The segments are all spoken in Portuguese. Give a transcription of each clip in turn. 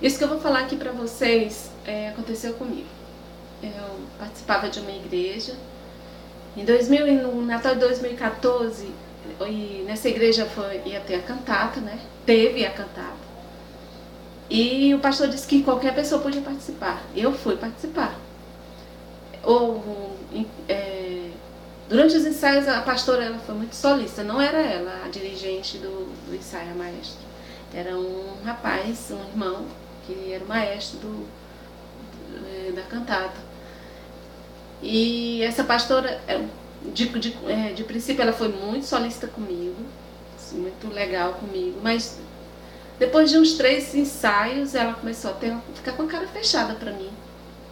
Isso que eu vou falar aqui pra vocês aconteceu comigo. Eu participava de uma igreja. No Natal de 2014, e nessa igreja ia ter a cantata, né? Teve a cantata. E o pastor disse que qualquer pessoa podia participar. Eu fui participar. Durante os ensaios, a pastora ela foi muito solista. Não era ela a dirigente do ensaio, a maestra. Era um rapaz, um irmão, que era o maestro da cantata. E essa pastora, de princípio, ela foi muito solista comigo, muito legal comigo, mas depois de uns 3 ensaios, ela começou a ficar com a cara fechada pra mim.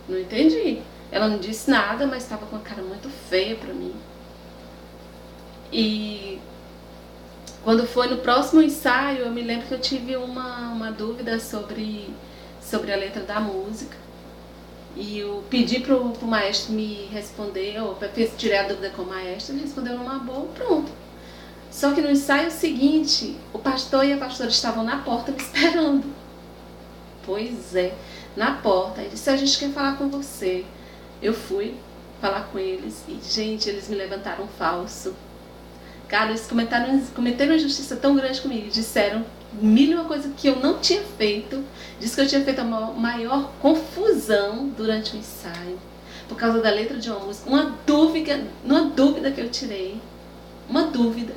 Não entendi. Ela não disse nada, mas estava com a cara muito feia pra mim. E quando foi no próximo ensaio, eu me lembro que eu tive uma dúvida sobre a letra da música. E eu pedi pro maestro me responder, eu tirei a dúvida com o maestro, ele respondeu numa boa, pronto. Só que no ensaio seguinte, o pastor e a pastora estavam na porta me esperando. Pois é, na porta. Ele disse, a gente quer falar com você. Eu fui falar com eles e, gente, eles me levantaram falso. Cara, eles cometeram uma injustiça tão grande comigo. Disseram mil e uma coisa que eu não tinha feito. Disse que eu tinha feito a maior confusão durante o ensaio. Por causa da letra de uma música. Uma dúvida que eu tirei. Uma dúvida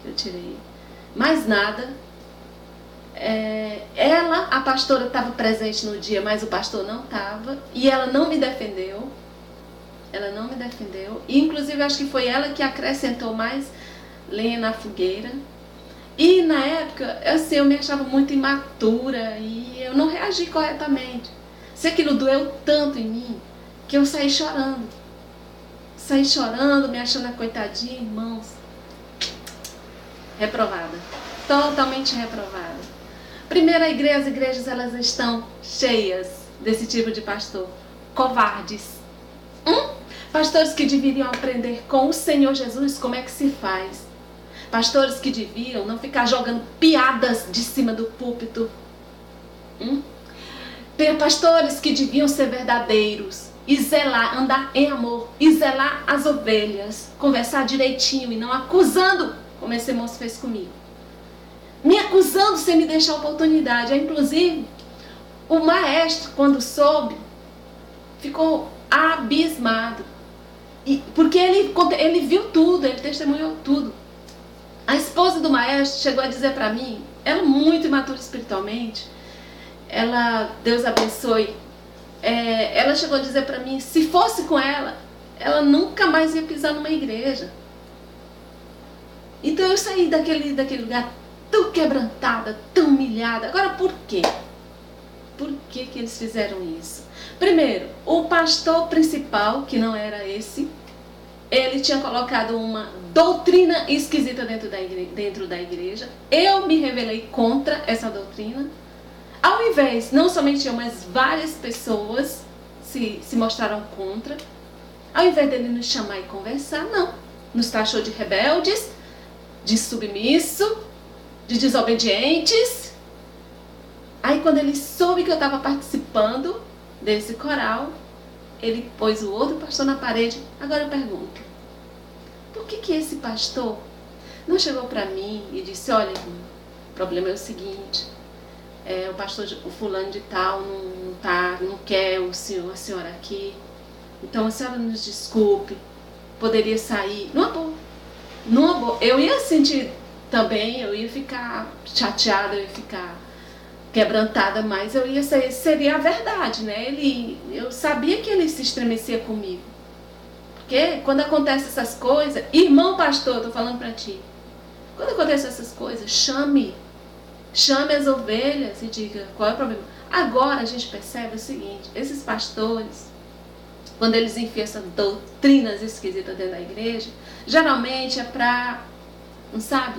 que eu tirei. Mais nada. A pastora estava presente no dia, mas o pastor não estava. E ela não me defendeu. Ela não me defendeu. E, inclusive, acho que foi ela que acrescentou mais lenha na fogueira. E na época, assim, eu me achava muito imatura e eu não reagi corretamente. Se aquilo doeu tanto em mim que eu saí chorando. Saí chorando, me achando a coitadinha, irmãos. Reprovada. Totalmente reprovada. Primeiro, as igrejas elas estão cheias desse tipo de pastor. Covardes. Pastores que deveriam aprender com o Senhor Jesus como é que se faz. Pastores que deviam não ficar jogando piadas de cima do púlpito. Pastores que deviam ser verdadeiros e zelar, andar em amor e zelar as ovelhas, conversar direitinho e não acusando, como esse moço fez comigo. Me acusando sem me deixar oportunidade. Inclusive, o maestro, quando soube, ficou abismado. Porque ele viu tudo, ele testemunhou tudo. A esposa do maestro chegou a dizer pra mim, ela muito imatura espiritualmente, Deus abençoe, ela chegou a dizer pra mim, se fosse com ela nunca mais ia pisar numa igreja. Então eu saí daquele lugar tão quebrantada, tão humilhada. Agora por quê? Por que eles fizeram isso? Primeiro, o pastor principal, que não era esse, ele tinha colocado uma doutrina esquisita dentro da igreja. Eu me rebelei contra essa doutrina. Ao invés, não somente eu, mas várias pessoas se mostraram contra. Ao invés dele nos chamar e conversar, não. Nos taxou de rebeldes, de submisso, de desobedientes. Aí quando ele soube que eu estava participando desse coral, ele pôs o outro pastor na parede. Agora eu pergunto, por que esse pastor não chegou para mim e disse, olha, o problema é o seguinte, o pastor, o fulano de tal não quer a senhora aqui, então a senhora nos desculpe, poderia sair, numa boa. Eu ia sentir também, eu ia ficar chateada, eu ia ficar quebrantada, mas eu ia sair, seria a verdade, né? Eu sabia que ele se estremecia comigo. Porque quando acontecem essas coisas, irmão pastor, eu tô falando pra ti, quando acontecem essas coisas, chame as ovelhas e diga qual é o problema. Agora a gente percebe o seguinte, esses pastores, quando eles enfiam essas doutrinas esquisitas dentro da igreja, geralmente é pra, não sabe?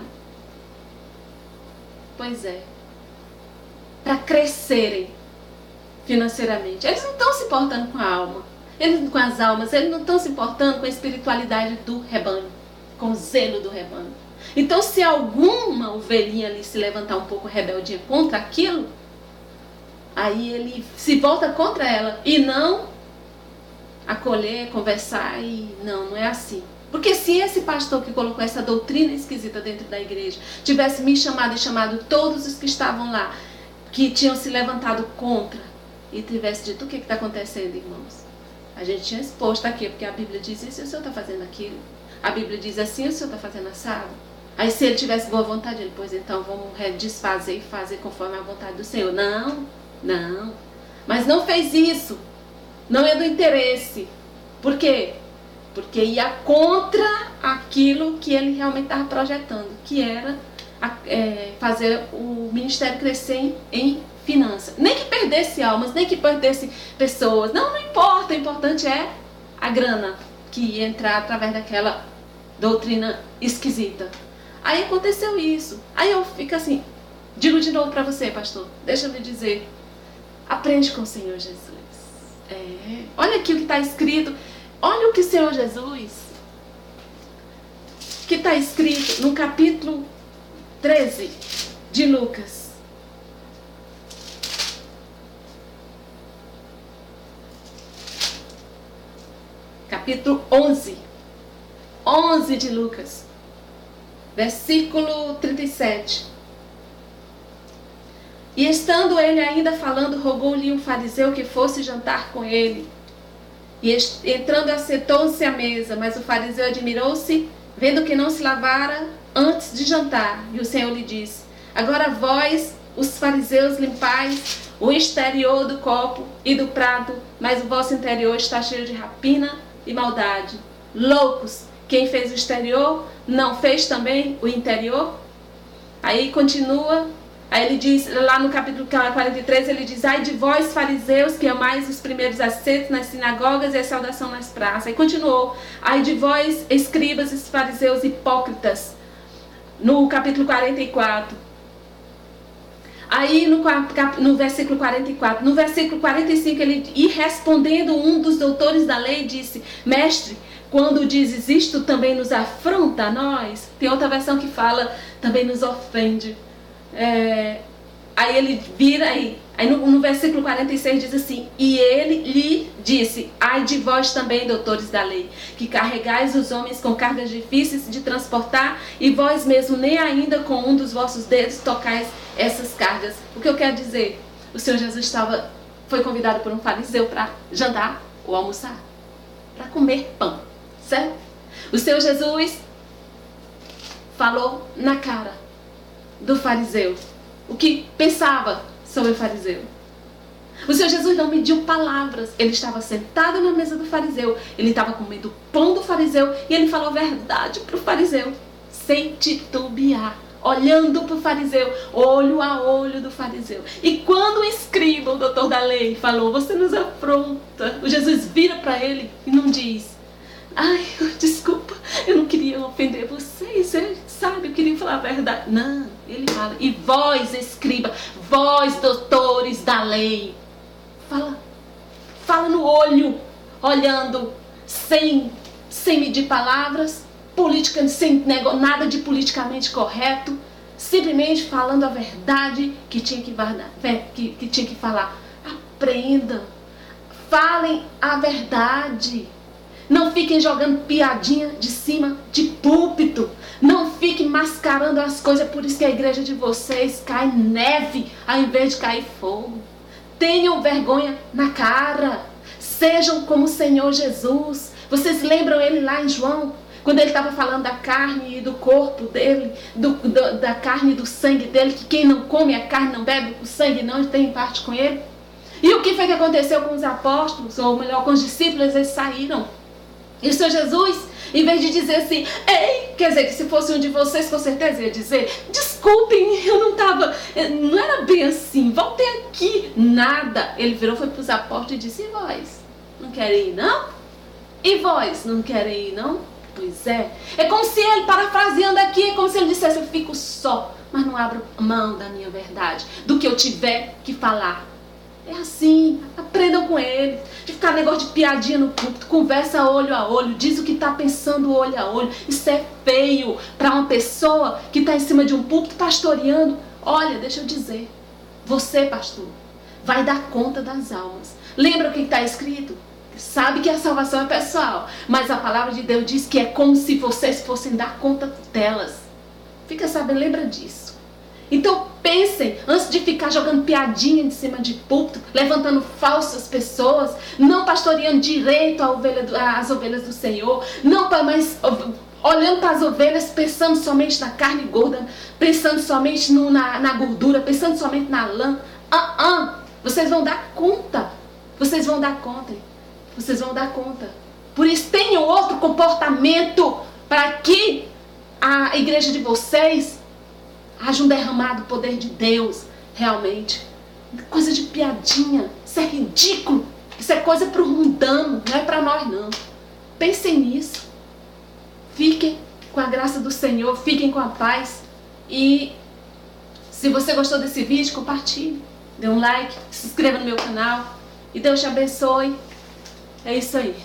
Pois é, para crescerem financeiramente. Eles não estão se importando com a alma, com as almas, eles não estão se importando com a espiritualidade do rebanho, com o zelo do rebanho. Então, se alguma ovelhinha ali se levantar um pouco rebeldinha contra aquilo, Aí ele se volta contra ela e não acolher, conversar e não é assim. Porque se esse pastor que colocou essa doutrina esquisita dentro da igreja tivesse me chamado e chamado todos os que estavam lá, que tinham se levantado contra, e tivesse dito: o que está acontecendo, irmãos? A gente tinha exposto aqui, porque a Bíblia diz isso e o senhor está fazendo aquilo. A Bíblia diz assim e o senhor está fazendo assado. Aí se ele tivesse boa vontade, ele: pois então vamos desfazer e fazer conforme a vontade do Senhor. Não, não. Mas não fez isso. Não é do interesse. Por quê? Porque ia contra aquilo que ele realmente estava projetando, que era fazer o ministério crescer em finanças. Nem que perdesse almas, nem que perdesse pessoas. Não importa. O importante é a grana que ia entrar através daquela doutrina esquisita. Aí aconteceu isso. Aí eu fico assim, digo de novo para você, pastor, deixa eu lhe dizer, aprende com o Senhor Jesus. Olha aqui o que está escrito. Olha o que o Senhor Jesus, que está escrito no capítulo 13 de Lucas. Capítulo 11 de Lucas, versículo 37. E estando ele ainda falando, rogou-lhe um fariseu que fosse jantar com ele. E entrando, assentou-se à mesa, mas o fariseu admirou-se, vendo que não se lavara antes de jantar. E o Senhor lhe disse: agora vós, os fariseus, limpais o exterior do copo e do prato, mas o vosso interior está cheio de rapina e maldade. Loucos, quem fez o exterior não fez também o interior? Aí continua. Aí ele diz, lá no capítulo 43, ele diz: ai de vós, fariseus, que amais os primeiros assentos nas sinagogas e a saudação nas praças. Aí continuou: ai de vós, escribas e fariseus hipócritas, no capítulo 44. Aí no versículo 44, no versículo 45, e respondendo um dos doutores da lei, disse: mestre, quando dizes isto, também nos afronta a nós? Tem outra versão que fala: também nos ofende. Aí ele vira aí no versículo 46 diz assim: e ele lhe disse: ai de vós também, doutores da lei, que carregais os homens com cargas difíceis de transportar, e vós mesmo nem ainda com um dos vossos dedos tocais essas cargas. O que eu quero dizer? O Senhor Jesus foi convidado por um fariseu para jantar ou almoçar, para comer pão, certo? O Senhor Jesus falou na cara do fariseu o que pensava sobre o fariseu. O Senhor Jesus não mediu palavras. Ele estava sentado na mesa do fariseu, ele estava comendo o pão do fariseu e ele falou a verdade para o fariseu, sem titubear, olhando para o fariseu, olho a olho do fariseu. E quando o escriba, o doutor da lei, falou: você nos afronta, o Jesus vira para ele e não diz: ai, desculpa, eu não queria ofender vocês, sabe, eu queria falar a verdade. Não, ele fala: e vós, escriba, vós, doutores da lei, fala no olho, olhando, sem medir palavras, sem nada de politicamente correto, simplesmente falando a verdade que tinha que falar. Aprendam, falem a verdade. Não fiquem jogando piadinha de cima de púlpito. Não fiquem mascarando as coisas. Por isso que a igreja de vocês cai neve ao invés de cair fogo. Tenham vergonha na cara. Sejam como o Senhor Jesus. Vocês lembram ele lá em João? Quando ele estava falando da carne e do corpo dele, da carne e do sangue dele, que quem não come a carne, não bebe o sangue, não tem parte com ele. E o que foi que aconteceu com os apóstolos, ou melhor, com os discípulos? Eles saíram. E o Senhor Jesus, em vez de dizer assim: ei, quer dizer que se fosse um de vocês, com certeza ia dizer: desculpem, eu não era bem assim, voltem aqui. Nada. Ele virou, foi para os apóstolos e disse: e vós, não querem ir não? E vós, não querem ir não? Pois é. É como se ele, parafraseando aqui, é como se ele dissesse: eu fico só, mas não abro mão da minha verdade, do que eu tiver que falar. É assim, aprendam com ele. De ficar negócio de piadinha no púlpito, conversa olho a olho, diz o que está pensando olho a olho. Isso é feio para uma pessoa que está em cima de um púlpito pastoreando. Olha, deixa eu dizer, você, pastor, vai dar conta das almas. Lembra o que está escrito? Sabe que a salvação é pessoal, mas a palavra de Deus diz que é como se vocês fossem dar conta delas. Fica sabendo, lembra disso. Então pensem, antes de ficar jogando piadinha em cima de púlpito, levantando falsas pessoas, não pastoreando direito as ovelhas do Senhor, não mas olhando para as ovelhas, pensando somente na carne gorda, pensando somente na gordura, pensando somente na lã. Vocês vão dar conta. Vocês vão dar conta. Vocês vão dar conta. Por isso, tenham outro comportamento para que a igreja de vocês haja um derramado poder de Deus, realmente. Coisa de piadinha. Isso é ridículo. Isso é coisa para o mundano, não é para nós não. Pensem nisso. Fiquem com a graça do Senhor, fiquem com a paz. E se você gostou desse vídeo, compartilhe. Dê um like, se inscreva no meu canal. E Deus te abençoe. É isso aí.